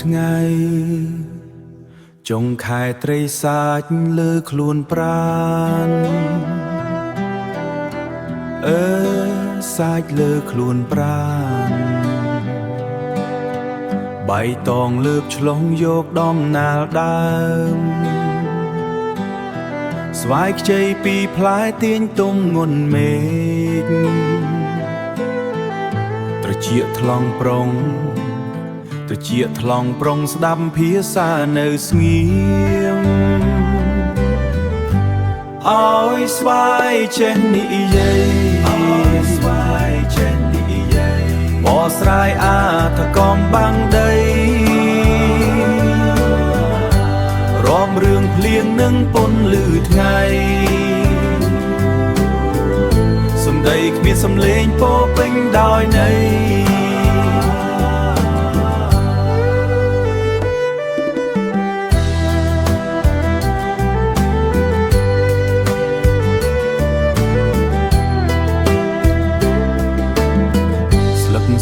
ថ្ងៃចុងខែត្រីសាច់លើខ្លួនប្រានសាច់លើខ្លួនប្រានបៃតងលើកឆ្លងយកដំណាលដើមស្វាយខ្ចីពីផ្លែទាញទុំងន់មេឃត្រចៀកថ្លង់ប្រុងត្រចៀកថ្លង់ប្រុងស្ដាប់ភាសានៅស្ងៀមអើយស្វាយចេះនិយាយអើយស្វាយចេះនិយាយបោះស្រាយអាថកំបាំងដីរំរឿងភ្លៀងនឹងពន្លឺថ្ងៃសំដីគ្មានសំឡេងពោពេញដោយន័យ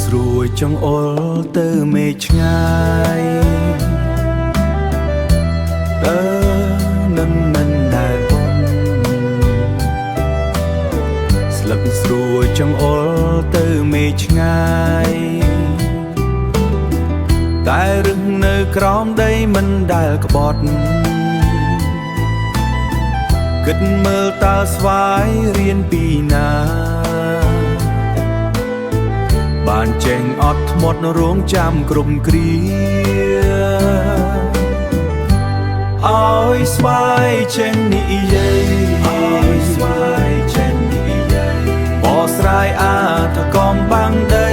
ស្រួយចង្អុលទៅមេឃឆ្ងាយមិនដែលបនស្លឹកស្រួយចង្អុលទៅមេឃឆ្ងាយតែរឹងនៅក្រោមដីមិនដែលក្បត់គិតមើលតើស្វាយរៀនពីណាបានចេញអត់ធ្មត់រងចាំក្រុមគ្រាអើយស្វាយចេះនិយាយអើយស្វាយចេះនិយាយបោះស្រាយអាថកំបាំងដី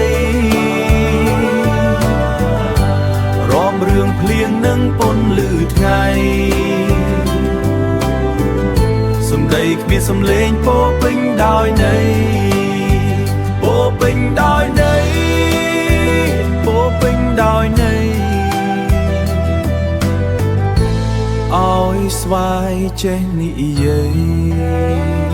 រំរឿងភ្លៀងនឹងពន្លឺថ្ងៃសំដីគ្មានសំឡេងពោពេញដោយន័យពោពេញដោយន័យពោពេញដោយន័យអើយស្វាយចេះនិយាយ